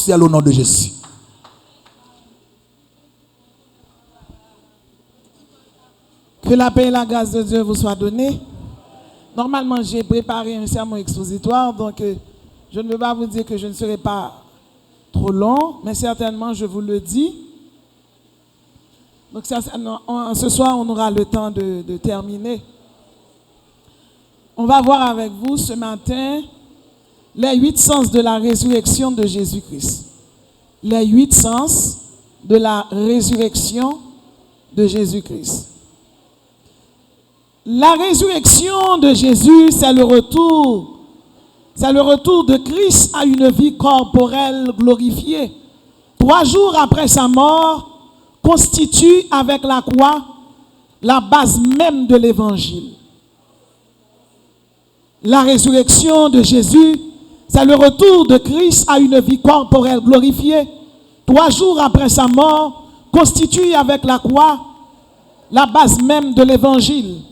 ciel au nom de Jésus. Que la paix et la grâce de Dieu vous soient données. Normalement, j'ai préparé un sermon expositoire, donc je ne veux pas vous dire que je ne serai pas trop long, mais certainement, je vous le dis. Donc, ce soir, on aura le temps de terminer. On va voir avec vous ce matin les 8 sens de la résurrection de Jésus-Christ. Les 8 sens de la résurrection de Jésus-Christ. La résurrection de Jésus, c'est le retour de Christ à une vie corporelle glorifiée. 3 jours après sa mort, constitue avec la croix la base même de l'évangile. La résurrection de Jésus, c'est le retour de Christ à une vie corporelle glorifiée. 3 jours après sa mort, constitue avec la croix la base même de l'évangile.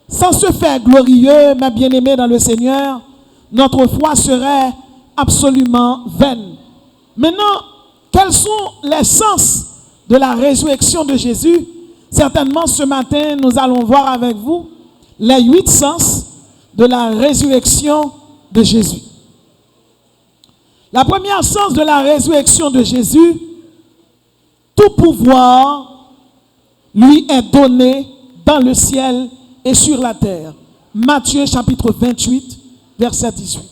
Sans ce fait glorieux, mes bien-aimés dans le Seigneur, notre foi serait absolument vaine. Maintenant, quels sont les sens de la résurrection de Jésus? Certainement, ce matin, nous allons voir avec vous les 8 sens de la résurrection de Jésus. La première sens de la résurrection de Jésus, tout pouvoir lui est donné dans le ciel et sur la terre. Matthieu chapitre 28, verset 18.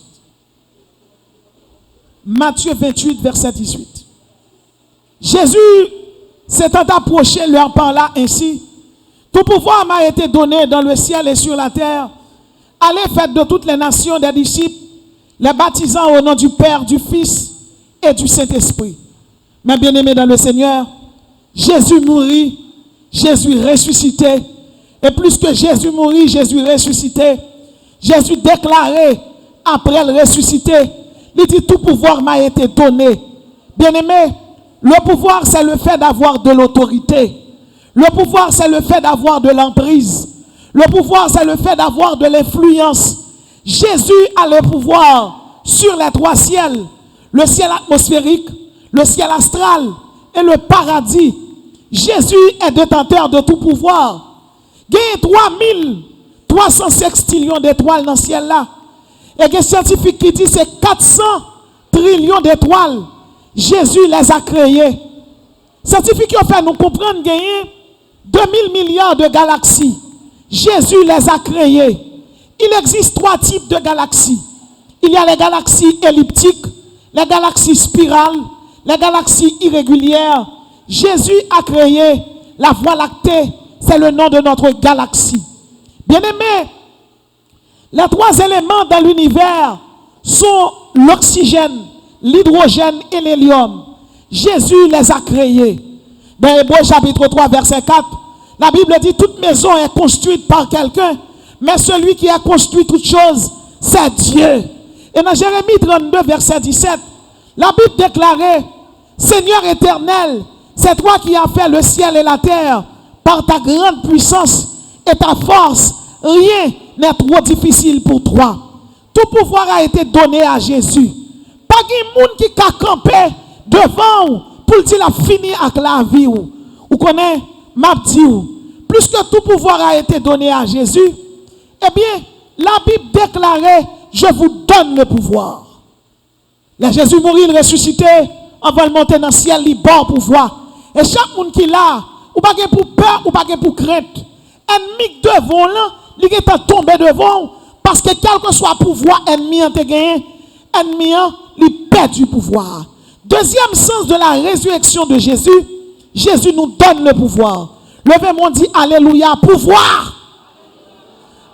Matthieu 28, verset 18. Jésus s'étant approché, leur parla ainsi: tout pouvoir m'a été donné dans le ciel et sur la terre. Allez, faites de toutes les nations des disciples, les baptisant au nom du Père, du Fils et du Saint-Esprit. Mes bien-aimés dans le Seigneur, Jésus mourit, Jésus ressuscité. Et plus que Jésus mourit, Jésus ressuscité, Jésus déclaré après le ressuscité, il dit: tout pouvoir m'a été donné. Bien-aimé, le pouvoir, c'est le fait d'avoir de l'autorité. Le pouvoir, c'est le fait d'avoir de l'emprise. Le pouvoir, c'est le fait d'avoir de l'influence. Jésus a le pouvoir sur les 3 ciels: le ciel atmosphérique, le ciel astral et le paradis. Jésus est détenteur de tout pouvoir. Il y a 3300 sextillions d'étoiles dans le ciel là. Et il y a des scientifiques qui disent que c'est 400 trillions d'étoiles. Jésus les a créées. Scientifiques ont fait nous comprendre qu'il y a 2000 milliards de galaxies. Jésus les a créées. Il existe 3 types de galaxies. Il y a les galaxies elliptiques, les galaxies spirales, les galaxies irrégulières. Jésus a créé la Voie lactée. C'est le nom de notre galaxie. Bien-aimés, les 3 éléments dans l'univers sont l'oxygène, l'hydrogène et l'hélium. Jésus les a créés. Dans Hébreux chapitre 3, verset 4, la Bible dit: toute maison est construite par quelqu'un, mais celui qui a construit toute chose, c'est Dieu. Et dans Jérémie 32, verset 17, la Bible déclarait: Seigneur éternel, c'est toi qui as fait le ciel et la terre. Par ta grande puissance et ta force, rien n'est trop difficile pour toi. Tout pouvoir a été donné à Jésus. Pas de monde qui a campé devant pour dire la fini avec la vie. Vous connaissez ma petite. Plus que tout pouvoir a été donné à Jésus, eh bien, la Bible déclarait: je vous donne le pouvoir. Là, Jésus mourit, il ressuscité, on va le monter dans le ciel, il bon pouvoir. Et chaque monde qui l'a, ou pas pour peur, ou pas pour crainte. Ennemi devant là, il est tombé devant, parce que quel que soit le pouvoir ennemi en te gagné, ennemi il perd du pouvoir. Deuxième sens de la résurrection de Jésus, Jésus nous donne le pouvoir. Levez-moi, dit alléluia, pouvoir.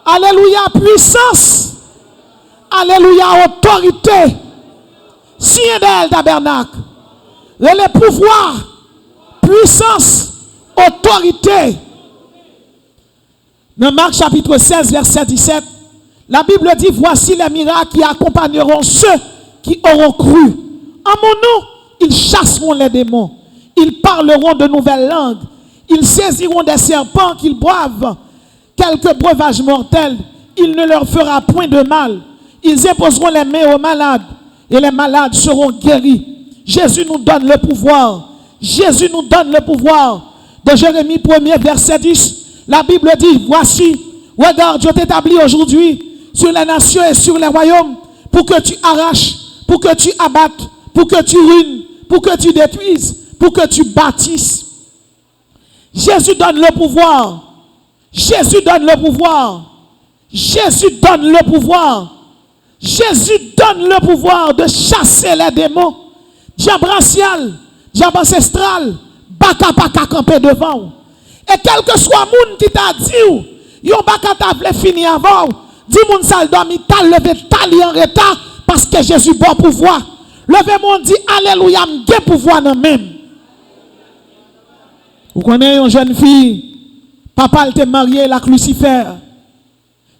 Alléluia, puissance. Alléluia, autorité. Sien d'elle tabernacle. Le pouvoir, puissance, autorité. Dans Marc chapitre 16, verset 17, la Bible dit: voici les miracles qui accompagneront ceux qui auront cru. En mon nom, ils chasseront les démons. Ils parleront de nouvelles langues. Ils saisiront des serpents qu'ils boivent. Quelques breuvages mortels, il ne leur fera point de mal. Ils imposeront les mains aux malades et les malades seront guéris. Jésus nous donne le pouvoir. Jésus nous donne le pouvoir. De Jérémie 1er, verset 10, la Bible dit, voici, regarde, je t'établis aujourd'hui sur les nations et sur les royaumes pour que tu arraches, pour que tu abattes, pour que tu ruines, pour que tu détruises, pour que tu bâtisses. Jésus donne le pouvoir. Jésus donne le pouvoir. Jésus donne le pouvoir. Jésus donne le pouvoir de chasser les démons. Diable racial, diable ancestral, baka pas camper devant. Et quel que soit le monde qui t'a dit, yon baka t'a voulu finir avant, dis moun sal dormi, t'as levé tali en retard parce que Jésus bon pouvoir. Levez mon dit alléluia, m'gen pouvoir nan même. Vous connaissez une jeune fille, papa elle était marié la Lucifer.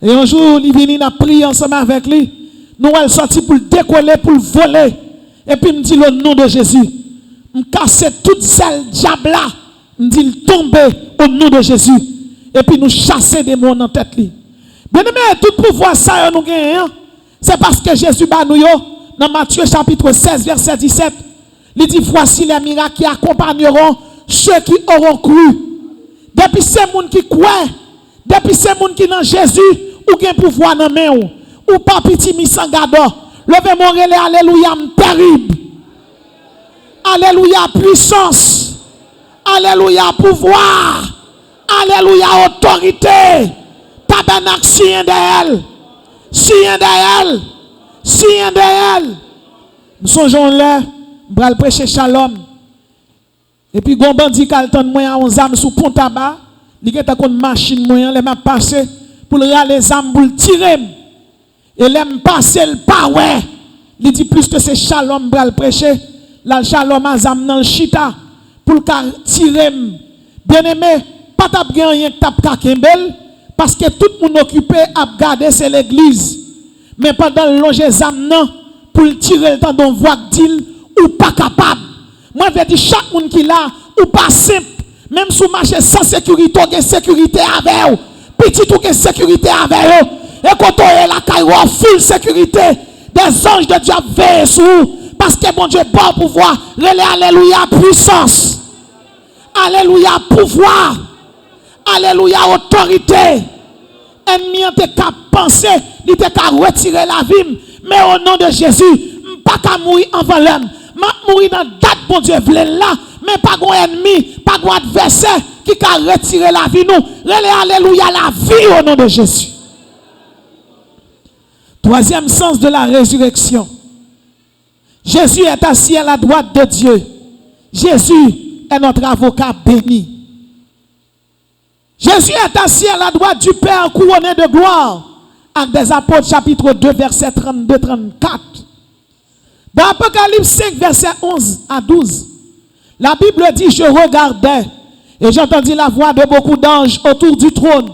Et un jour, il vient prier ensemble avec lui. Nous elle sorti pour le décoller, pour le voler. Et puis me dit le nom de Jésus. Me casser toute celle diable là. Me dit tomber au nom de Jésus. Et puis nous chasser des démons en tête lui. Bien aimé, tout pouvoir ça nous gagne. C'est parce que Jésus bat nous dans Matthieu chapitre 16 verset 17. Il dit voici les miracles qui accompagneront ceux qui auront cru. Depuis ces gens qui croient, depuis ces gens qui dans Jésus, ou gen pouvoir dans main ou pas petit misangado. Levez mon relais, alléluia, terrible. Alléluia, puissance. Alléluia, pouvoir. Alléluia, autorité. Tabernacle, sien d'elle. Sien d'elle. Sien d'elle. Nous songeons là, nous allons prêcher shalom. Et puis, gon bandi kalton moyen on zam sous pont tabac, li gen ta kon machine moyen les m'a passé pour le les âmes pour le tirer. Et l'aime passer le pas ouais. Il dit plus que c'est shalom bral prêcher, la shalom azam dans le chita pour le tirer. Bien-aimé, pas t'a gen rien que t'a ka kembel parce que tout le monde occupé à garder c'est l'église. Mais pendant le longer zam nan pour le tirer le temps don voix dit ou pas capable. Moi, je dis chaque monde qui là, ou pas simple, même si vous marchez sans sécurité, vous avez sécurité avec vous. Petit, vous avez sécurité avec vous. Et quand vous avez la caille, full sécurité, des anges de Dieu veillent sur vous. Parce que mon Dieu, bon pouvoir, relais, alléluia, puissance. Alléluia, pouvoir. Alléluia, autorité. Ennemi, t'es qu'à penser, il t'es qu'à retirer la vie. Mais au nom de Jésus, pas qu'à mourir avant l'homme. Ma mourir dans date bon Dieu vle là mais pas gon ennemi pas gon adversaire qui a retiré la vie nous relais alléluia la vie au nom de Jésus. Troisième sens de la résurrection. Jésus est assis à la droite de Dieu. Jésus est notre avocat béni. Jésus est assis à la droite du Père couronné de gloire. Actes des Apôtres chapitre 2 verset 32-34. Dans Apocalypse 5, verset 11 à 12, la Bible dit, je regardais et j'entendis la voix de beaucoup d'anges autour du trône,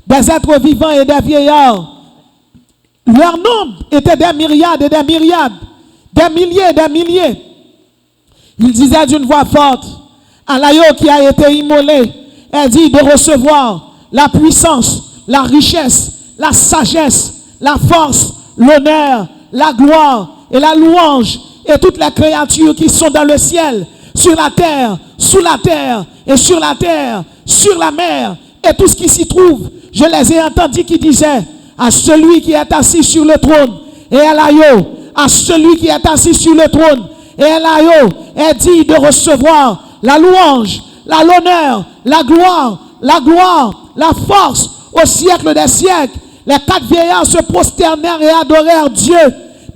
des êtres vivants et des vieillards. Leur nombre était des myriades et des myriades, des milliers et des milliers. Ils disaient d'une voix forte, à l'agneau qui a été immolé, est dit de recevoir la puissance, la richesse, la sagesse, la force, l'honneur, la gloire, et la louange et toutes les créatures qui sont dans le ciel, sur la terre, sous la terre et sur la terre, sur la mer et tout ce qui s'y trouve. Je les ai entendus qui disaient à celui qui est assis sur le trône et à l'agneau, à celui qui est assis sur le trône et à l'agneau est dit de recevoir la louange, l'honneur, la gloire, la force au siècle des siècles. Les quatre vieillards se prosternèrent et adorèrent Dieu.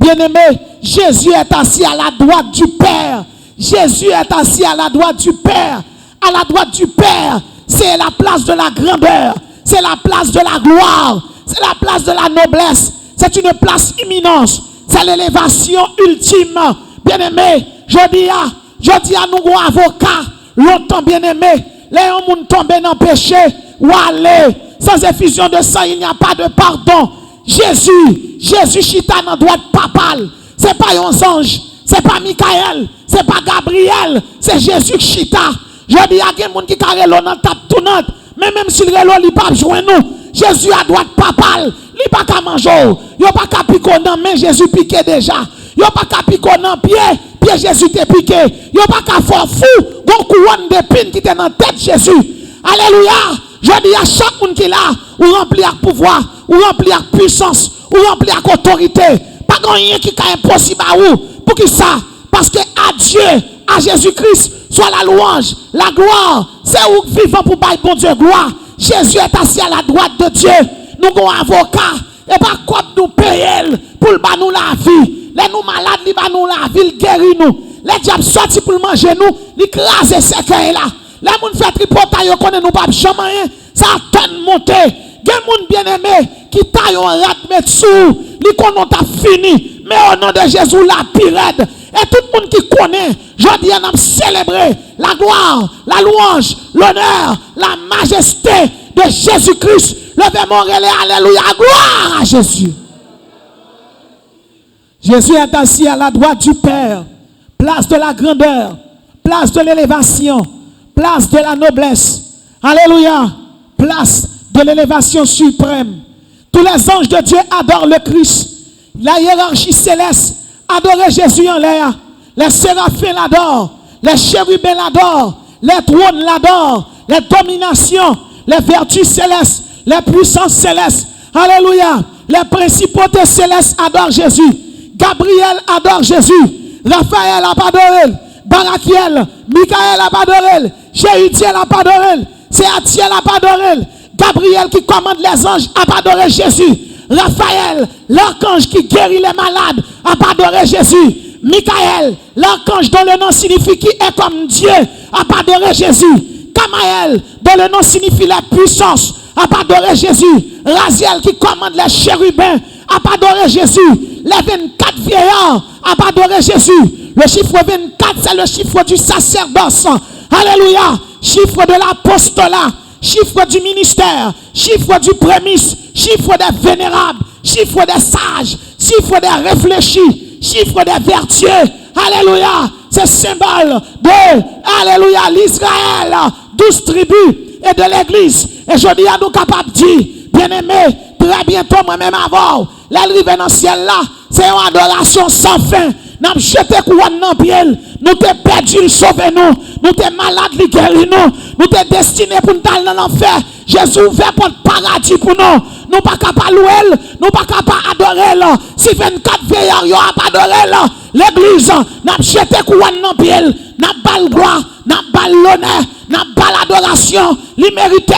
Bien-aimé, Jésus est assis à la droite du Père. Jésus est assis à la droite du Père. À la droite du Père, c'est la place de la grandeur. C'est la place de la gloire. C'est la place de la noblesse. C'est une place imminente. C'est l'élévation ultime. Bien-aimé, je dis à nous avocats, longtemps bien-aimé, les gens tombés dans le péché, ou aller, sans effusion de sang, il n'y a pas de pardon. Jésus chita dans droite papale. C'est pas un ange, c'est pas Michael, c'est pas Gabriel, c'est Jésus chita. Je dis à quelqu'un qui carré l'on dans tape tournante, mais même si le relo li pas joindre nous, Jésus à droite papale, li pas qu'à manger, yo pas qu'à piquer dans main Jésus piqué déjà. Yo pas qu'à piquer dans pied Jésus t'est piqué. Yo pas qu'à faire fou, gon couronne d'épines qui était dans tête Jésus. Alléluia. Je dis à chaque monde qui est là, ou rempli avec pouvoir, ou rempli avec puissance, ou rempli avec autorité. Pas rien qui est impossible à vous. Pour qui ça? Parce que à Dieu, à Jésus-Christ, soit la louange, la gloire. C'est où vivant pour bailler bon Dieu gloire. Jésus est assis à la droite de Dieu. Nous avons un avocat. Et pas comme nous payer pour nous la vie. Les nous malades, ils nous la vie, ils guérissent nous. Les diables sortent pour manger nous, ils crasent ces cœurs là. Les gens fait tripoter, ils connaissent nous pas jamais. Ça tonne monter. Il y a des gens bien aimés qui taillent un rat, mettent sous. Ils connaissent fini. Mais au nom de Jésus, la pirate. Et tout le monde qui connaît, je dis, on a célébré la gloire, la louange, l'honneur, la majesté de Jésus-Christ. Levez-moi, alléluia, gloire à Jésus. Jésus est assis à la droite du Père, place de la grandeur, place de l'élévation, place de la noblesse. Alléluia, place de l'élévation suprême. Tous les anges de Dieu adorent le Christ. La hiérarchie céleste adore Jésus en l'air. Les séraphins l'adorent, les chérubins l'adorent, les trônes l'adorent, les dominations, les vertus célestes, les puissances célestes. Alléluia. Les principautés célestes adorent Jésus. Gabriel adore Jésus. Raphaël a pas adoré. Barakiel, Michael a pas adoré. Jéhudiel a pas adoré. Séatiel a pas adoré. Gabriel qui commande les anges a pas adoré Jésus. Raphaël, l'archange qui guérit les malades a pas adoré Jésus. Michael, l'archange dont le nom signifie qui est comme Dieu a pas adoré Jésus. Kamaël, dont le nom signifie la puissance, a pas adoré Jésus. Raziel qui commande les chérubins a pas adoré Jésus. Les 24 vieillards a pas adoré Jésus. Le chiffre 24, c'est le chiffre du sacerdoce. Alléluia. Chiffre de l'apostolat. Chiffre du ministère. Chiffre du prémisse. Chiffre des vénérables. Chiffre des sages. Chiffre des réfléchis. Chiffre des vertueux. Alléluia. C'est symbole de, alléluia, l'Israël. 12 tribus et de l'église. Et je dis à nous capables de dire, bien aimé, très bientôt, moi-même avant, l'arrivée dans le ciel là, c'est une adoration sans fin. Nous avons jeté couronne dans le pied. Nous t'es perdu, il sauve nous. Nous t'es malade, il guérit nous. Nous t'es destiné pour nous aller dans l'enfer. Jésus ouvert pour le paradis pour nous. Nous pas capables de louer, nous pas capables d'adorer. Si 24 veillards n'ont pas adoré l'église, nous avons jeté couronne dans le pied. Nous avons pas le gloire, nous avons pas l'honneur, nous avons pas l'adoration. Il mérite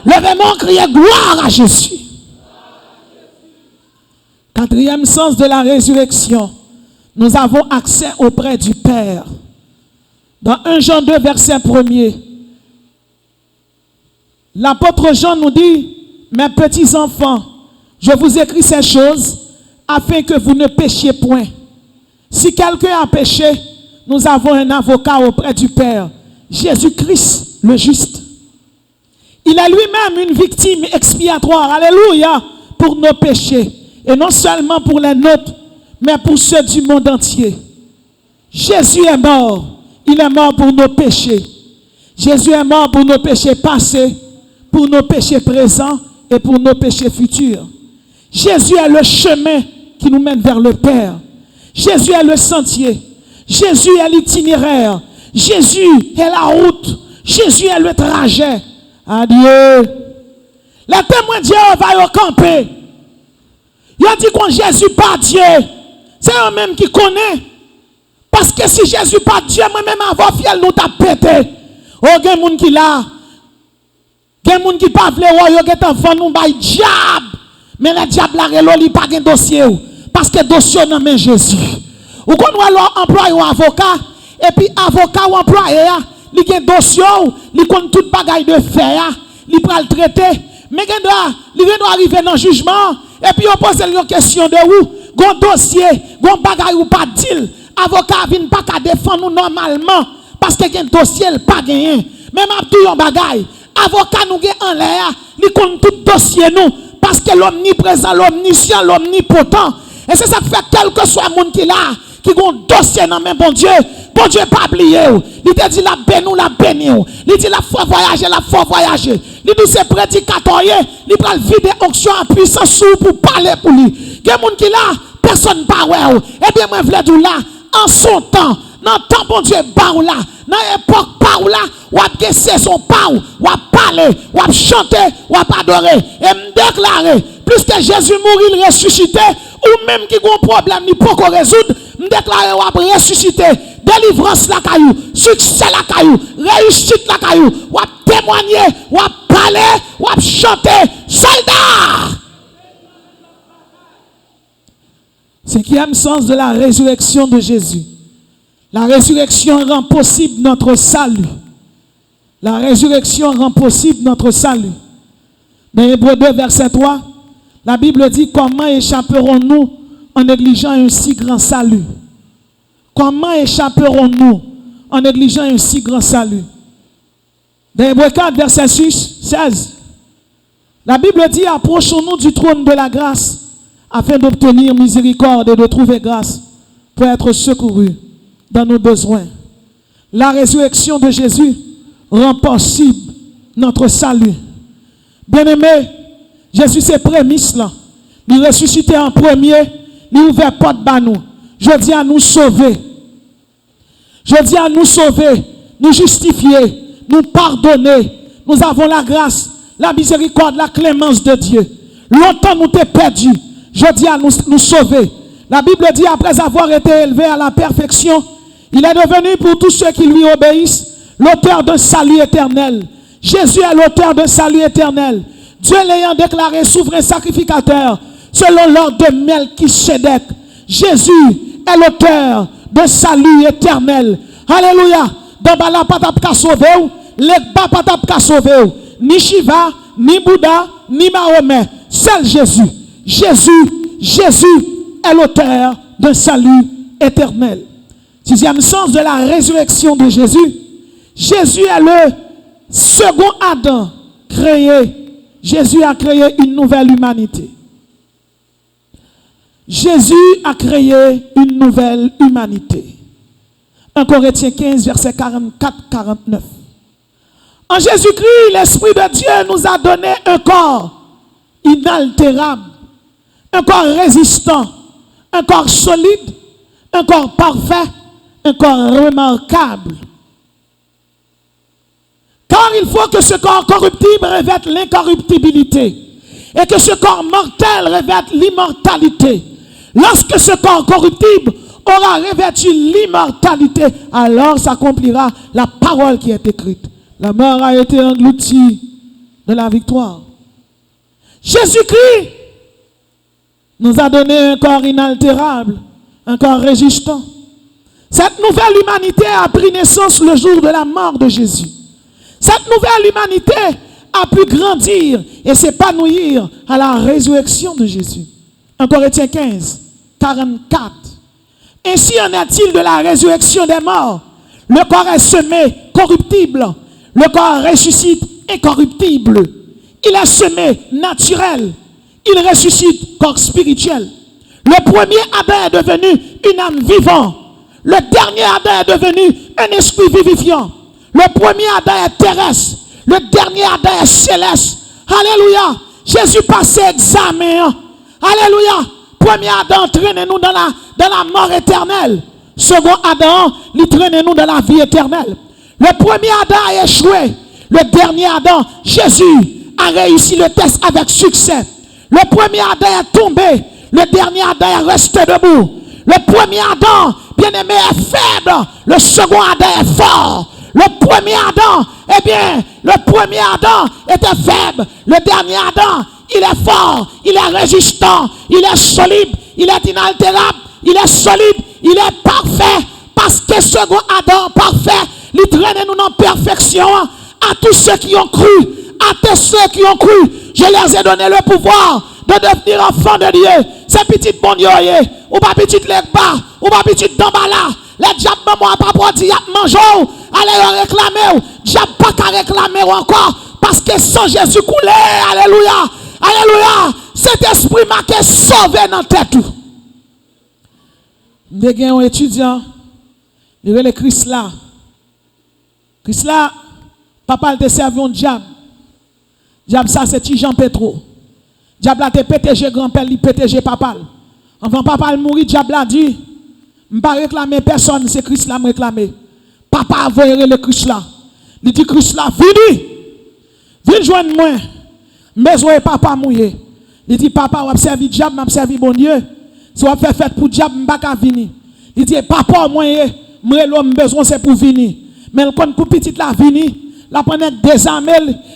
levez-moi, crier gloire à Jésus. Quatrième sens de la résurrection. Nous avons accès auprès du Père. Dans 1 Jean 2, verset 1er, l'apôtre Jean nous dit, mes petits enfants, je vous écris ces choses afin que vous ne péchiez point. Si quelqu'un a péché, nous avons un avocat auprès du Père, Jésus-Christ le juste. Il est lui-même une victime expiatoire, alléluia, pour nos péchés. Et non seulement pour les nôtres, mais pour ceux du monde entier. Jésus est mort. Il est mort pour nos péchés. Jésus est mort pour nos péchés passés, pour nos péchés présents et pour nos péchés futurs. Jésus est le chemin qui nous mène vers le Père. Jésus est le sentier. Jésus est l'itinéraire. Jésus est la route. Jésus est le trajet. Adieu. Les témoins de Dieu vont camper. Il a dit qu'on Jésus pas Dieu. C'est eux-mêmes qui connaissent. Parce que si Jésus pas Dieu, moi-même avant fiel nous t'a pété. Oh, il y a des gens qui là. Il y a des gens qui pas veulent voir, il y a des enfants nous bail diable. Mais le diable là, il n'a pas de dossier. Parce que dossier non mais Jésus. Ou qu'on doit employer un avocat. Et puis avocat ou employé, il a un dossier, il connaît toute bagaille de faire, il peut le traiter. Mais il doit arriver dans le jugement. Et puis on pose une question de où, gon dossier, gon bagay ou pas deal, avocat vient pas qu'à défendre nous normalement parce que un dossier pas gagné. Même tout un bagay, avocat nous gagne en l'air, il compte tout dossier nous parce que l'omniprésent, l'omniscient, l'omnipotent. Et c'est ça qui fait quel que soit monde qui là, qui a un dossier dans main bon Dieu pas oublié. Il te dit la bénou, la bénou. Il dit la foi voyager, la foi voyager. Il dit c'est prédicateur, il va vider onction en puissance pour parler pour lui. Il y a des gens qui là, personne pas ouais. Eh bien, moi, je voulais dire là, en son temps, dans le temps, bon Dieu, pas là, dans l'époque, pas là, ou à guesser son pas, ou à parler, ou à chanter, ou à adorer, et me déclarer, plus que Jésus mourit, il ressuscité, ou même qui a un problème, ni pas qu'on résoudre, me déclarer, ou à ressusciter, délivrance la caillou, succès la caillou, réussite la caillou, ou à témoigner, ou à parler, ou à chanter, soldat. Cinquième sens de la résurrection de Jésus. La résurrection rend possible notre salut. La résurrection rend possible notre salut. Dans Hébreux 2, verset 3, la Bible dit comment échapperons-nous en négligeant un si grand salut? Comment échapperons-nous en négligeant un si grand salut? Dans Hébreux 4, verset 16, la Bible dit approchons-nous du trône de la grâce afin d'obtenir miséricorde et de trouver grâce pour être secourus dans nos besoins. La résurrection de Jésus rend possible notre salut. Bien-aimé, Jésus c'est prémisse là. Il ressuscité en premier, il ouvert porte à nous. Je dis à nous sauver. Je dis à nous sauver, nous justifier, nous pardonner. Nous avons la grâce, la miséricorde, la clémence de Dieu. Longtemps nous t'es perdu. Je dis à nous sauver. La Bible dit après avoir été élevé à la perfection, il est devenu pour tous ceux qui lui obéissent l'auteur d'un salut éternel. Jésus est l'auteur d'un salut éternel. Dieu l'ayant déclaré souverain sacrificateur selon l'ordre de Melchisédek. Jésus est l'auteur d'un salut éternel. Alléluia. Dans Bala patap ka sauvé, l'Ekba patap ka sauvé, ni Shiva, ni Bouddha, ni Mahomet. Seul Jésus. Jésus est l'auteur d'un salut éternel. Sixième sens de la résurrection de Jésus. Jésus est le second Adam créé. Jésus a créé une nouvelle humanité. Jésus a créé une nouvelle humanité. 1 Corinthiens 15, verset 44-49. En Jésus-Christ, l'Esprit de Dieu nous a donné un corps inaltérable, un corps résistant, un corps solide, un corps parfait, un corps remarquable. Car il faut que ce corps corruptible revête l'incorruptibilité et que ce corps mortel revête l'immortalité. Lorsque ce corps corruptible aura revêtu l'immortalité, alors s'accomplira la parole qui est écrite. La mort a été engloutie de la victoire. Jésus-Christ nous a donné un corps inaltérable, un corps résistant. Cette nouvelle humanité a pris naissance le jour de la mort de Jésus. Cette nouvelle humanité a pu grandir et s'épanouir à la résurrection de Jésus. 1 Corinthiens 15, 44. Ainsi en est-il de la résurrection des morts. Le corps est semé corruptible. Le corps ressuscite incorruptible. Il est semé naturel. Il ressuscite corps spirituel. Le premier Adam est devenu une âme vivante. Le dernier Adam est devenu un esprit vivifiant. Le premier Adam est terrestre. Le dernier Adam est céleste. Alléluia. Jésus passait examen. Alléluia. Premier Adam entraîne nous dans la mort éternelle. Second Adam, il traîne nous dans la vie éternelle. Le premier Adam a échoué. Le dernier Adam, Jésus, a réussi le test avec succès. Le premier Adam est tombé. Le dernier Adam est resté debout. Le premier Adam, bien-aimé, est faible. Le second Adam est fort. Le premier Adam, eh bien, le premier Adam était faible. Le dernier Adam, il est fort, il est résistant, il est solide, il est inaltérable, il est solide, il est parfait. Parce que second Adam parfait, il traîne nous dans perfection. À tous ceux qui ont cru, à tous ceux qui ont cru, je leur ai donné le pouvoir de devenir enfants de Dieu. Ces petites bonnes ou pas petites legba, ou pas petites d'emballa. Les diables, moi, pas pour dire, mangez, allez réclamer, diable pas qu'à réclamer encore, parce que sans Jésus coulé, alléluia, alléluia, cet esprit m'a sauvé dans tête. Nous avons un étudiant, il est le Christ là. Christ là, papa il te servi un diable. Diable ça c'est Jean Petro. Diable a te PTG grand-père, il PTG papa. Avant papa le mourir, diable a dit, je ne pas réclamer personne, c'est Christ là me réclamer. Papa a voyé le Christ là. Il dit Christ là, viens joindre moi. Mais papa mouillé. Il dit papa, on a servi diable, m'a servi bon Dieu. Si on fait fête pour diable, m'pas ka venir. Il dit papa moi l'homme besoin c'est pour venir. Mais le compte pour petite la venir, la prendre désarmer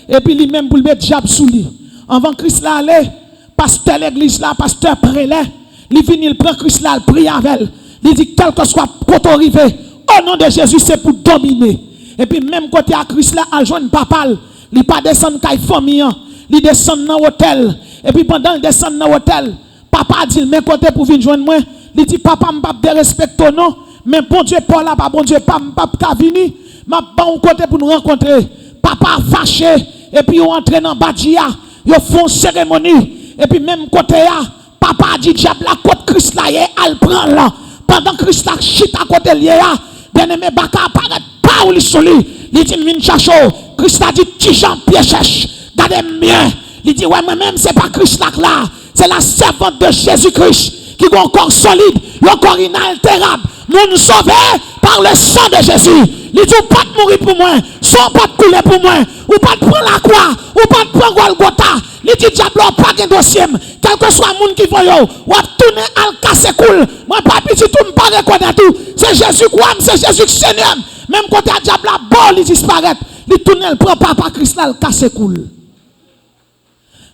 et puis lui même pour le mettre diable sous lui. Avant Christ là aller, pasteur l'église là, pasteur prélève, il vient il prend Christ là, il prie avec. Il dit quel que soit côté arrivé, au nom de Jésus c'est pour dominer. Et puis même côté à Christ là, à joindre papa, il pas descendre caille famille, il descend dans l'hôtel. Et puis pendant il descend dans l'hôtel, papa dit même côté pour venir joindre moi, il dit papa m'pas de respecter non, mais bon Dieu pas là, pas bon Dieu pas m'pas venir, m'a bon côté pour nous rencontrer. Papa fâché et puis on entre dans Badia, ils font cérémonie et puis même côté là, papa a dit diable la côte Christ là, elle prend là. Pendant que Christ là chita à côté lié là, bien-aimé baka apparaît pas ou li soli, il dit min chacho, Christ a dit ti Jean pied cherche. Gardez bien, il dit ouais moi-même c'est pas Christ là, c'est la servante de Jésus-Christ qui est encore solide, encore inaltérable, mon sauvé par le sang de Jésus. Il dit pas de mourir pour moi, soit pas de couler pour moi, ou pas de prendre la croix, ou pas de prendre Golgotha. Il dit diable pas de dossier, quel que soit le monde qui voit yo, ou tourner al casser cool. Moi pas petit tout me pas reconnaître tout. C'est Jésus quoi, c'est Jésus qui Seigneur. Même quand il diable la bon, il disparaît. Il tourne le prend papa Christ là, le casser cool.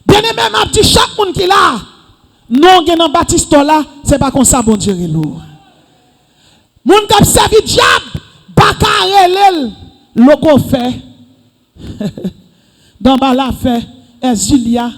Bien-aimé m'a dit chaque monde qui là, non gen dans Baptiste là, c'est pas comme ça bon Dieu lourd. Moun k'ap servi diable, baka relel, logo fait. Dans bas la fait, Ezilia.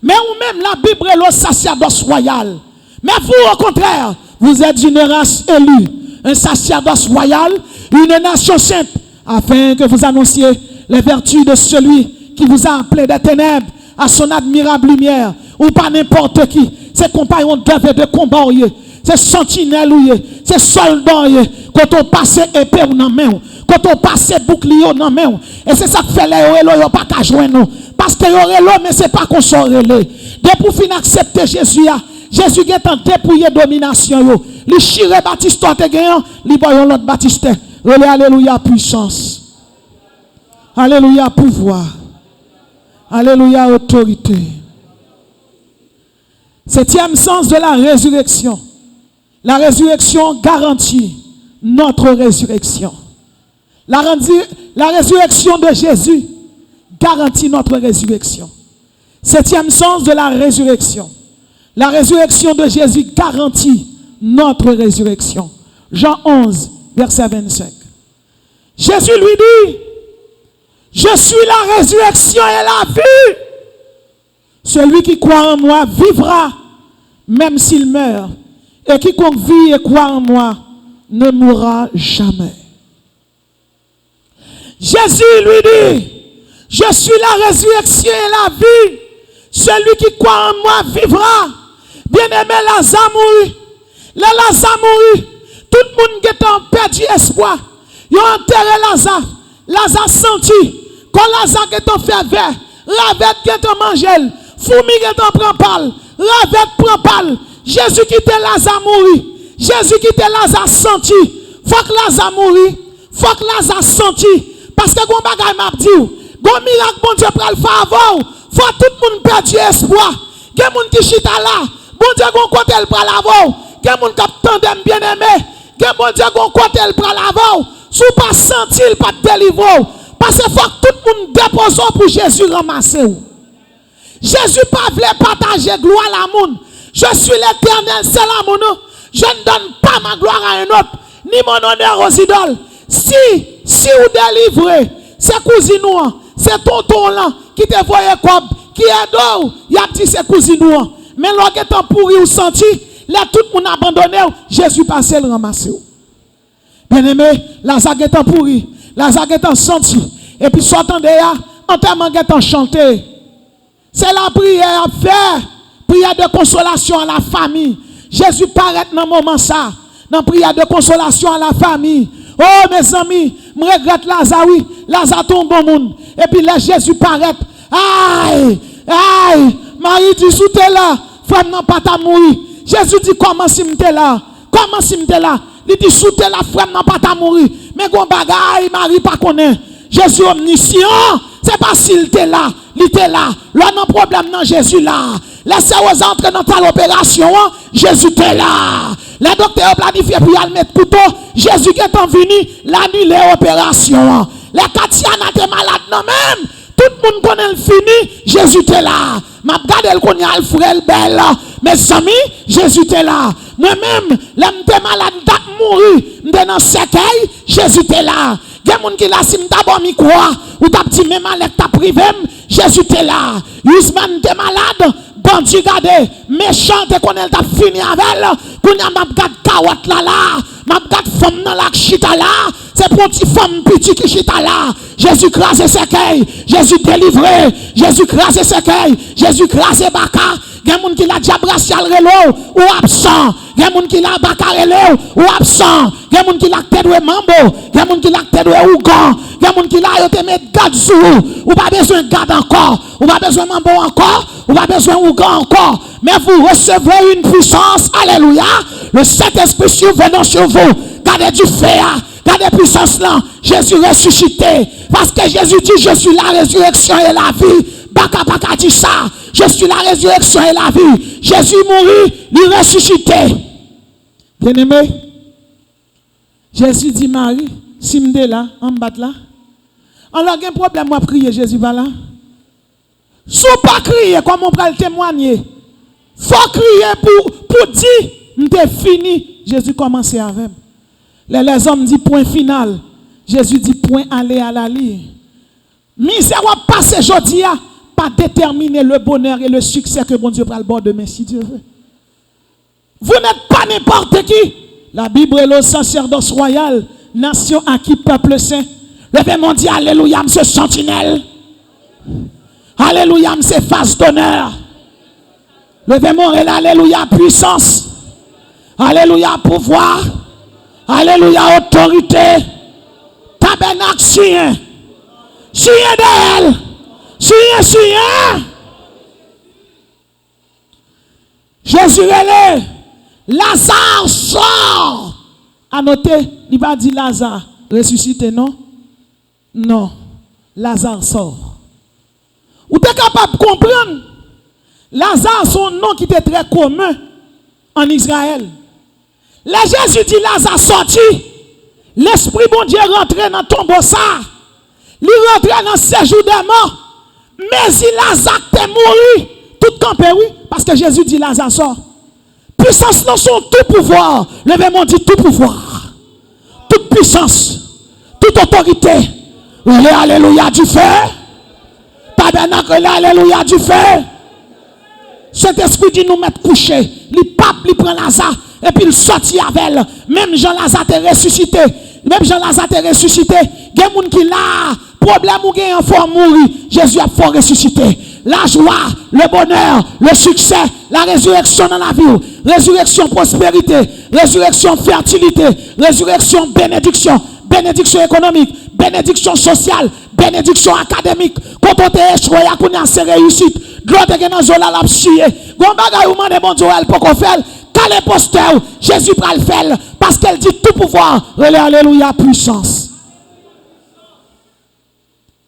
Mais ou même la Bible est le sacerdoce royal. Mais vous au contraire, vous êtes une race élue, un sacerdoce royal, une nation sainte, afin que vous annonciez les vertus de celui qui vous a appelé des ténèbres à son admirable lumière, ou pas n'importe qui. C'est compagnons d'œuvre de combat, c'est sentinelle, c'est soldat, quand on passe épée ou non main, quand on passe bouclier ou non main. Et c'est ça que fait les héros, pas qu'à joindre nous. Parce que les mais c'est pas qu'on soit relé. Dès pour finir accepter Jésus, Jésus est en dépouillé domination. Il chire Baptiste, te gagnant, il voyons l'autre Baptiste. Relé, alléluia, puissance. Alléluia, pouvoir. Alléluia, autorité. Septième sens de la résurrection. La résurrection garantit notre résurrection. La résurrection de Jésus garantit notre résurrection. Septième sens de la résurrection. La résurrection de Jésus garantit notre résurrection. Jean 11, verset 25. Jésus lui dit, je suis la résurrection et la vie. Celui qui croit en moi vivra, même s'il meurt. Et quiconque vit et croit en moi ne mourra jamais. Jésus lui dit, je suis la résurrection et la vie. Celui qui croit en moi vivra. Bien-aimé, Lazare mourut. Lazare mourut. Tout le monde qui a perdu espoir. Ils ont enterré Lazare. Lazare senti. Quand Lazare est en ferveur, ravette qui est en mangel, fourmi qui est en prend pal, ravette prend pal. Jésus qui était Lazare mourut. Jésus qui était Lazare senti. Faut que Lazare mourut. Faut que Lazare senti. Parce que gon bagay m'a dit, gon miracle bon Dieu pral favor, faut tout le monde perdu espoir. Gen moun qui chita là, bon Dieu gon côté el pral avou. Gen moun k'ap tandem bien-aimé, gen bon Dieu gon côté el pral avou. Sou pas senti il pas délivrer. Parce que faut que tout le monde dépose pour Jésus ramasser ou. Jésus pas voulait partager gloire à la monde. Je suis l'Éternel, c'est la mon nom. Je ne donne pas ma gloire à un autre, ni mon honneur aux idoles. Si vous délivrez, c'est cousine noir, c'est tonton là qui te voyait comme, qui est d'or, il a dit c'est cousine noir. Mais l'on est en pourri ou senti, là tout le monde abandonné, Jésus passait le ramasser. Bien aimé, Lazare est en pourri, Lazare est en senti, et puis soit en dehors, enterrement est en chanté. C'est la prière à faire, prière de consolation à la famille. Jésus paraît dans le moment ça, dans la prière de consolation à la famille. Oh mes amis, je regrette Lazare, oui, Lazare tombe bon monde. Et puis là Jésus paraît, aïe, Marie dit sous t'es là, femme n'a pas ta mourir. Jésus dit, comment si m'étais là? Comment si m'étais là? Il dit, sous tes la frère n'a pas ta mourir. Mais gon bagaille, Marie pas connaît. Jésus omniscient, c'est pas s'il était là, il était là. Là, non problème, non, Jésus là. Laissez-vous entrer dans ta opération, Jésus était là. Les docteurs ont planifié pour y mettre couteau. Jésus qui est venu, l'annuler l'opération. Les Katiana étaient malades, non même. Tout le monde connaît le fini, Jésus était là. M'a regardé le connaît le frère belle. Mes amis, Jésus était là. Moi-même, l'homme était malade, d'ap mourir, m'était dans cercueil, Jésus était là. Il y a des gens qui là, si m'ta mi quoi, ou t'as petit même avec ta privé, Jésus était là. Usman était malade, bandit gardé, méchant te connaît t'a fini avec elle. Qu'on y a m'a gade carotte là là, m'a gade femme dans la chita là, c'est pour une femme petite qui chita là. Jésus crase cercueil, Jésus délivré, Jésus crase cercueil, Jésus crase baka. Il y a des gens qui la diabracial relo ou absent. Il y a des gens qui la bacarelo ou absent. Il y a des gens qui la tête de mambo. Il y a des gens qui la tête de ougan. Il y a des gens qui la yote mettre garde sous. Ou pas besoin de garde encore. Ou pas besoin de mambo encore. Ou pas besoin de ougan encore. Mais vous recevrez une puissance. Alléluia. Le Saint-Esprit survenant sur vous. Gardez du feu. Gardez puissance là. Jésus ressuscité. Parce que Jésus dit, je suis la résurrection et la vie. Baka baka dit ça. Je suis la résurrection et la vie. Jésus mourit, il ressuscité. Bien-aimé, Jésus dit Marie, si m'de là, en bas là. Alors, il y a un problème, moi, prier, Jésus va là. Si vous pas crier, comme on peut le témoigner. Faut crier pour dire, m'te fini. Jésus commence avec. Les hommes disent point final. Jésus dit point aller à la ligne. Misère va passer aujourd'hui, pas déterminer le bonheur et le succès que bon Dieu prend le bord demain, si Dieu veut. Vous n'êtes pas n'importe qui. La Bible est le sacerdoce royal, nation acquis, peuple saint. Levez-moi dit alléluia, monsieur sentinelle. Alléluia, monsieur face d'honneur. Levez-moi et alléluia, puissance. Alléluia, pouvoir. Alléluia, autorité. Tabernacle, chien. Chien d'elle. Chien. Jésus est Lazare sort. À noter, il va dire Lazare ressuscité, non? Non. Lazare sort. Vous êtes capable de comprendre? Lazare, son nom qui était très commun en Israël. Là, Jésus dit Lazare sorti. L'Esprit bon Dieu rentré dans ton tombeau ça. Il rentré dans le séjour des morts. Mais si Lazare est mort, tout campé, oui, parce que Jésus dit Lazare sort. Puissance dans son tout pouvoir. Levez-moi dit tout pouvoir. Toute puissance. Toute autorité. Alléluia du feu. Tabernacle, alléluia du feu. Cet esprit dit nous mettre couché. Il pape, il prend Lazare. Et puis il sortit avec elle. Même Jean-Lazare est ressuscité. Même Jean-Lazare est ressuscité. Il y a des gens qui là. Problème ou gain en faut mourir. Jésus a fort ressuscité. La joie, le bonheur, le succès, la résurrection dans la vie. Résurrection prospérité. Résurrection fertilité. Résurrection bénédiction. Bénédiction économique. Bénédiction sociale. Bénédiction académique. Quand on est échoué, on a ses réussites. L'autre est dans la lap chier. Gon bagay ou mande bon Dieu elle pour qu'on fait. Calé posteur, Jésus pral le faire parce qu'elle dit tout pouvoir. Alléluia puissance.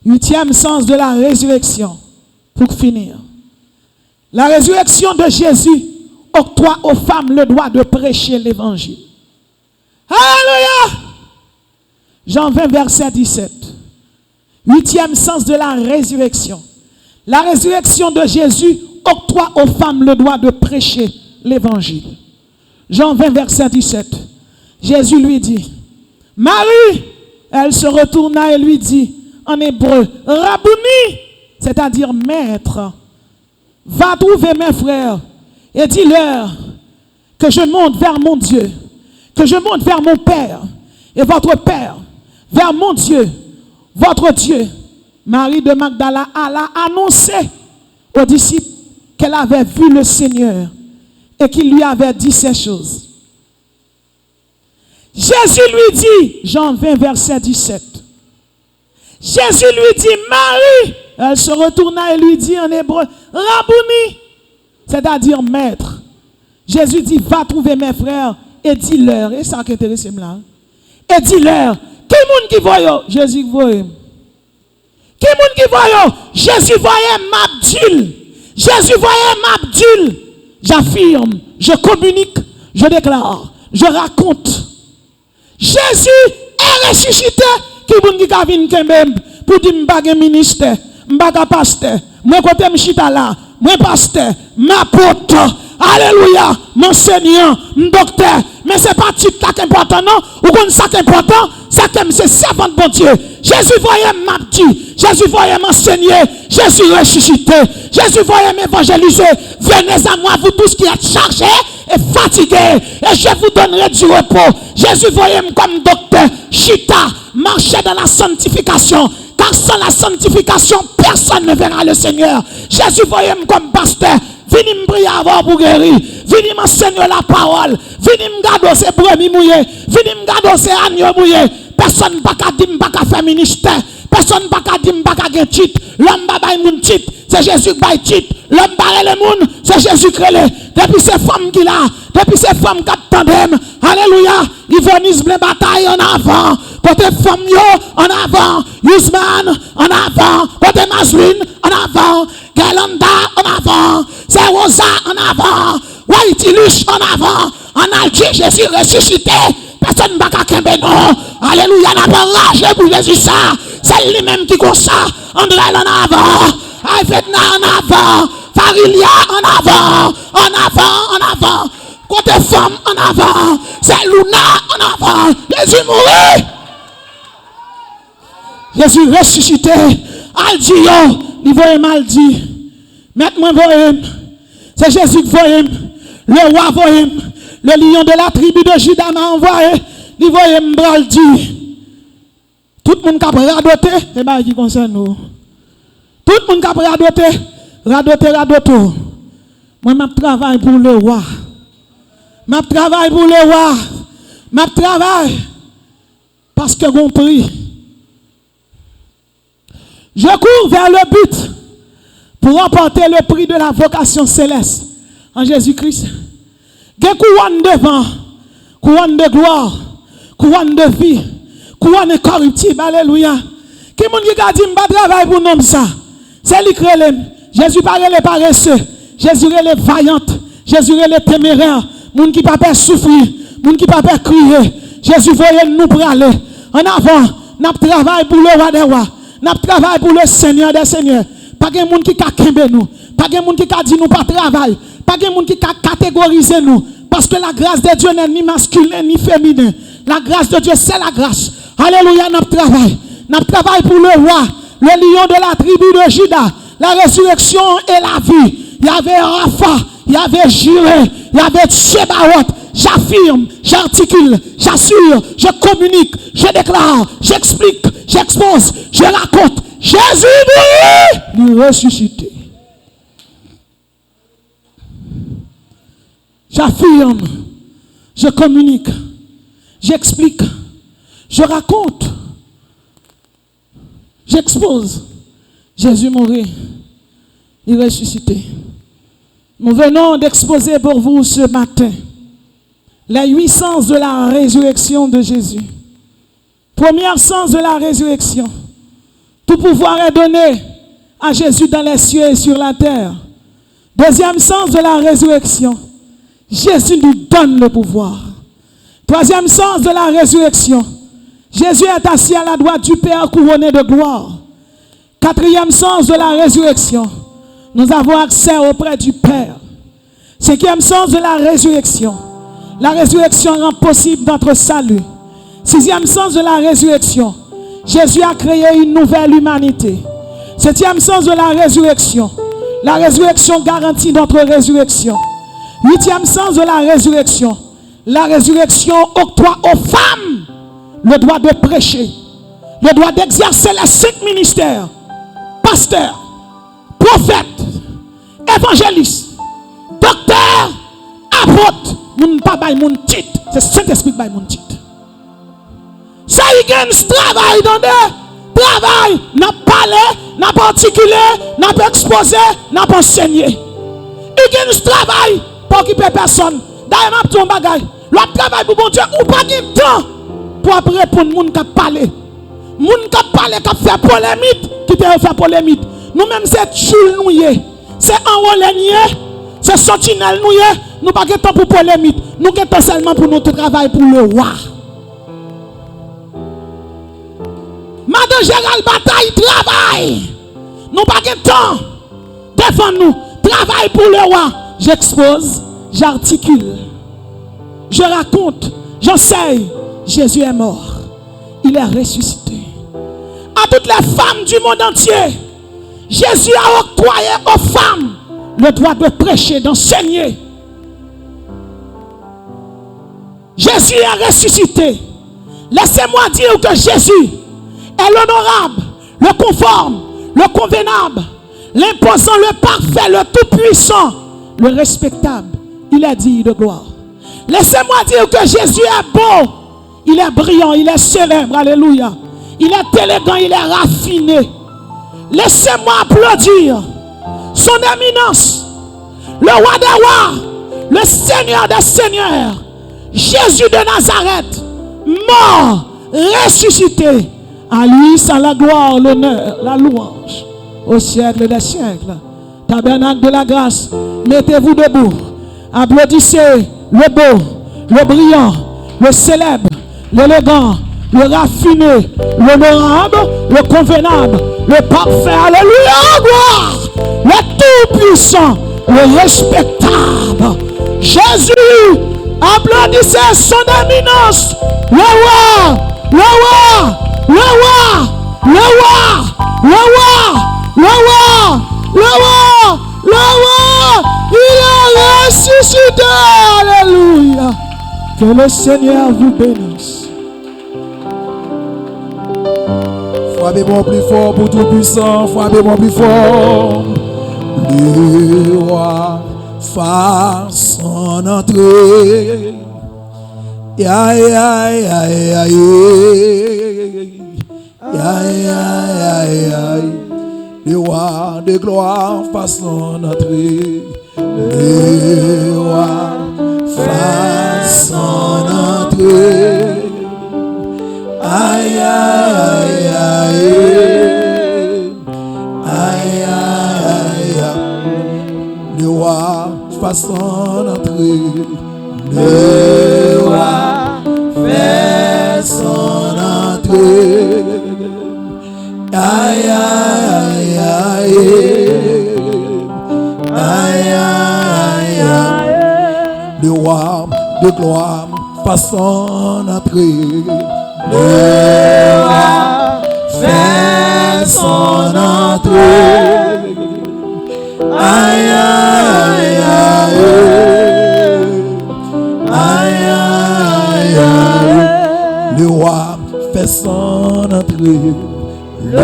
8e sens de la résurrection. Pour finir. La résurrection de Jésus octroie aux femmes le droit de prêcher l'évangile. Alléluia. Jean 20 verset 17. 8e sens de la résurrection. La résurrection de Jésus octroie aux femmes le droit de prêcher l'évangile. Jean 20 verset 17. Jésus lui dit, Marie, elle se retourna et lui dit, en hébreu, Rabouni, c'est-à-dire maître, va trouver mes frères et dis-leur que je monte vers mon Dieu, que je monte vers mon Père et votre Père, vers mon Dieu, votre Dieu. Marie de Magdala alla annoncer aux disciples qu'elle avait vu le Seigneur et qu'il lui avait dit ces choses. Jésus lui dit, Jean 20 verset 17, Jésus lui dit, Marie, elle se retourna et lui dit en hébreu, Rabouni, c'est-à-dire maître. Jésus dit, va trouver mes frères et dis-leur. Et ça qui est intéressant là. Et dis-leur, qui monde qui voit? Jésus voit. Qui monde qui voit? Jésus voyait m'abdule. Jésus voyait m'abdule. J'affirme, je communique, je déclare, je raconte. Jésus est ressuscité. Qui monde qui a vu même pour dire m'bagé ministère, m'bagé pasteur, moi côté m'chita là, moi pasteur, m'apôtre. Alléluia, mon Seigneur, mon docteur. Mais ce n'est pas tout ça qui est important, non? Ou qu'on ça qui est important, c'est servant de bon Dieu. Jésus voyait m'abdi, Jésus voyait m'enseigner, Jésus ressuscité, Jésus voyait m'évangéliser. Venez à moi, vous tous qui êtes chargés et fatigués, et je vous donnerai du repos. Jésus voyait comme docteur, chita, marchait dans la sanctification. Car sans la sanctification, personne ne verra le Seigneur. Jésus voyait comme pasteur. Venez me prier avant pour guérir. Venez m'enseigner la parole. Venez me garder ces brebis mouillés. Venez me garder ces agneaux mouillés. Personne ne peut dire que je faire ministère. Personne ne peut dire que je faire un titre. L'homme qui a un titre, c'est Jésus qui a un titre. L'homme qui a le monde, c'est Jésus qui a le. Depuis ces femmes qui là, depuis ces femmes qui attendent. Alléluia. Ivonisme, les batailles en avant. Côté femme en avant. Yusman en avant. Côté Maswin en avant. Galanda en avant. C'est Rosa en avant. Waitilush en avant. En Alger, Jésus ressuscité. Personne ne va pas qu'un non. Alléluia, n'a pas rage pour Jésus ça. C'est lui-même qui comme ça. André en avant. Aïfetna en avant. Farilia en avant. En avant, en avant. Côté femme en avant. C'est Luna en avant. Jésus mourit. Jésus ressuscité. Al dit yo. Il voyait mal dit. Maintenant, voyez. C'est Jésus qui voyait. Le roi voyait. Le lion de la tribu de Juda m'a envoyé. Il voyait m'bral dit. Tout le monde qui a radoté. Et bien, qui concerne nous. Tout le monde qui a radoté. Radoté. Moi, je travaille pour le roi. Je travaille pour le roi. Je travaille. Parce que mon prix. Je cours vers le but pour remporter le prix de la vocation céleste en Jésus-Christ. Des couronnes devant, couronne de gloire, couronne de vie, couronne incorruptible. Alléluia. Qui moun qui a dit je travaille pour nous ça? C'est lui qui est. Jésus parle les paresseux, Jésus est vaillante, Jésus est téméraire, moun qui pas peur souffrir, moun qui pas peur crier. Jésus voyait nous pour aller en avant. N'a travail pour le roi des rois. N'a travail pour le Seigneur des seigneurs. Pas de monde qui a kembe nous. Pas de monde qui a dit nous pas travail. Pas de monde qui a catégorisé nous. Parce que la grâce de Dieu n'est ni masculine ni féminin. La grâce de Dieu, c'est la grâce. Alléluia, n'a travail. N'a travail pour le roi, le lion de la tribu de Juda. La résurrection et la vie. Il y avait Rapha, il y avait Jireh, il y avait Tsebaot. J'affirme, j'articule, j'assure, je communique, je déclare, j'explique, j'expose, je raconte. Jésus lui ressuscité. J'affirme, je communique, j'explique, je raconte, j'expose. Jésus mourit, il ressuscité. Nous venons d'exposer pour vous ce matin les 8 sens de la résurrection de Jésus. Premier sens de la résurrection. Tout pouvoir est donné à Jésus dans les cieux et sur la terre. Deuxième sens de la résurrection. Jésus nous donne le pouvoir. Troisième sens de la résurrection. Jésus est assis à la droite du Père couronné de gloire. Quatrième sens de la résurrection. Nous avons accès auprès du Père. Cinquième sens de la résurrection. La résurrection rend possible notre salut. Sixième sens de la résurrection. Jésus a créé une nouvelle humanité. Septième sens de la résurrection. La résurrection garantit notre résurrection. Huitième sens de la résurrection. La résurrection octroie aux femmes le droit de prêcher, le droit d'exercer les 5 ministères. Pasteur, prophète, évangéliste, docteur, apôtre. Moun pas bay moun titre, c'est Saint-Esprit qui bay moun titre. Ça y est, travail dans des travail, n'a parlé, n'a articulé, n'a exposé, n'a enseigné. Il y a travail pas occuper personne. D'ailleurs, je vais bagage. L'autre travail pour bon Dieu, ou pas de temps pour répondre aux gens qui parlent. Les gens qui parlent, qui font polémique, qui te fait polémique. Nous-mêmes, c'est Tchoul nous, c'est Enrolé, c'est Sentinelle nous, nous pas de temps pour polémique. Nous avons temps seulement pour notre travail pour le roi. Madame Gérald Bataille travaille. Nous pas de temps. Défends-nous. Travaille pour le roi. J'expose, j'articule, je raconte, j'enseigne. Jésus est mort. Il est ressuscité. À toutes les femmes du monde entier, Jésus a octroyé aux femmes le droit de prêcher, d'enseigner. Jésus est ressuscité. Laissez-moi dire que Jésus est l'honorable, le conforme, le convenable, l'imposant, le parfait, le tout-puissant, le respectable. Il est digne de gloire. Laissez-moi dire que Jésus est beau, il est brillant, il est célèbre, alléluia. Il est élégant, il est raffiné. Laissez-moi applaudir son éminence, le roi des rois, le Seigneur des seigneurs, Jésus de Nazareth, mort, ressuscité. À lui, c'est la gloire, l'honneur, la louange, au siècle des siècles. Tabernacle de la grâce, mettez-vous debout. Applaudissez le beau, le brillant, le célèbre, l'élégant, le raffiné, l'honorable, le convenable, le parfait, alléluia, gloire, le tout-puissant, le respectable. Jésus, applaudissez son éminence, le roi, le roi, le roi, le roi, le roi, le roi, le roi, le roi, il est ressuscité, alléluia. Que le Seigneur vous bénisse. Frappez-moi plus fort pour tout puissant, frappez-moi plus fort. Le roi fasse son entrée. Aïe, aïe, aïe, aïe. Aïe, aïe, aïe, aïe. Le roi de gloire fasse son entrée. Le roi fasse son entrée. Aïe, aïe, aïe, aïe, aïe, aïe. Le roi fasse son entrée. Le roi fait son entrée. Aïe, aïe, aïe, aïe, aïe, aïe. Le roi de gloire fasse son entrée. Le roi fait son entrée. Aïe, aïe, aïe, aïe, aïe, aïe. Le roi fait son entrée. Le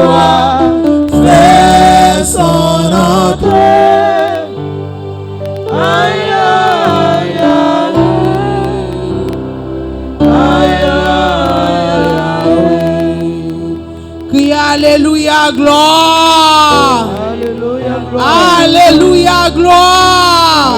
roi fait son entrée. Aïe, aïe, aïe. Crie alléluia, gloire. Alléluia, gloire. Alléluia, gloire.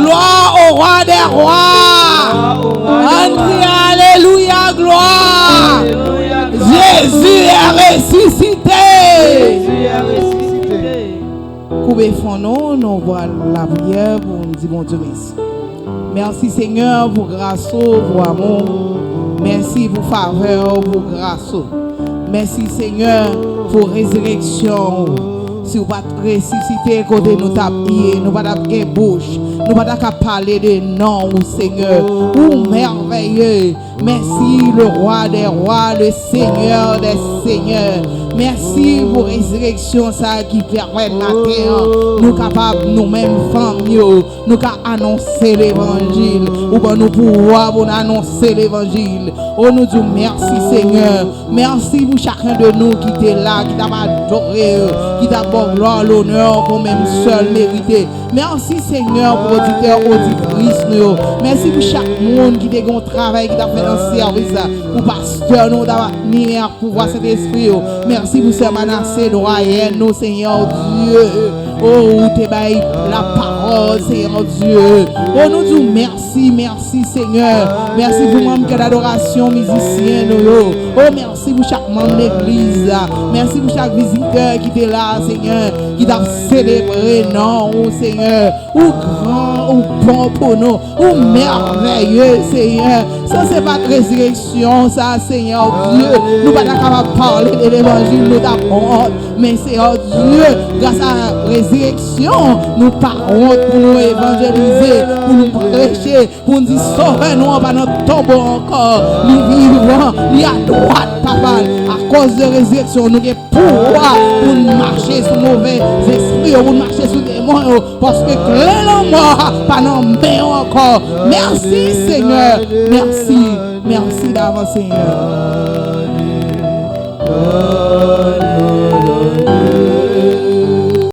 Gloire au roi des rois. On crie alléluia, gloire. Alléluia, gloire. Jésus est ressuscité. Jésus est ressuscité. Coupez fond, nous voilà la prière pour nous dire bon Dieu merci. Merci Seigneur pour grâce, pour amour. Merci pour faveur, pour grâce. Merci Seigneur pour résurrection. Si vous pas ressusciter côté nous tapier, nous pas d'avoir bouche, nous pas d'avoir parler de nom Seigneur. Ou merveilleux. Merci le roi des rois, le Seigneur des seigneurs. Merci pour résurrection ça qui permet la terre nous capables nous-mêmes familles nous annoncer l'évangile ou ben nous pouvoir pour annoncer l'évangile. Oh nous disons merci Seigneur. Merci pour chacun de nous qui était là, qui t'a adoré, qui t'a bon gloire, l'honneur pour même seul mérité. Merci Seigneur pour auditeurs, auditrices nous. Merci pour chaque monde qui a un travail qui t'a fait dans le service pour pasteur nous d'avoir mis à pouvoir cet esprit. Merci pour ce manassé doyen nous Seigneur Dieu. Oh, où t'es bail la parole encore, Seigneur Dieu. Oh, nous disons merci, Seigneur. Merci pour membres de l'adoration, musiciens, nous. Oh, merci pour chaque membre de l'église. Merci pour chaque visiteur qui était là, Seigneur, qui t'a célébré, non, oh, Seigneur. Ou grand, ou bon pour nous, ou merveilleux, Seigneur. Ça, c'est pas de résurrection, ça, Seigneur Dieu. Nous pas capables de parler de l'évangile, nous d'apprendre. Mais, Seigneur Dieu, grâce à la résurrection, nous parlons pour nous évangéliser, pour nous prêcher, pour nous dire sauvez-nous pas notre tombeau encore. Nous vivons, nous à droite, papa. À cause de la résurrection, nous avons pouvoir pour nous marcher sur mauvais esprits, pour nous marcher sur des démons, parce que clé mort, pas non mais encore. Merci, Seigneur. Merci d'avance, Seigneur.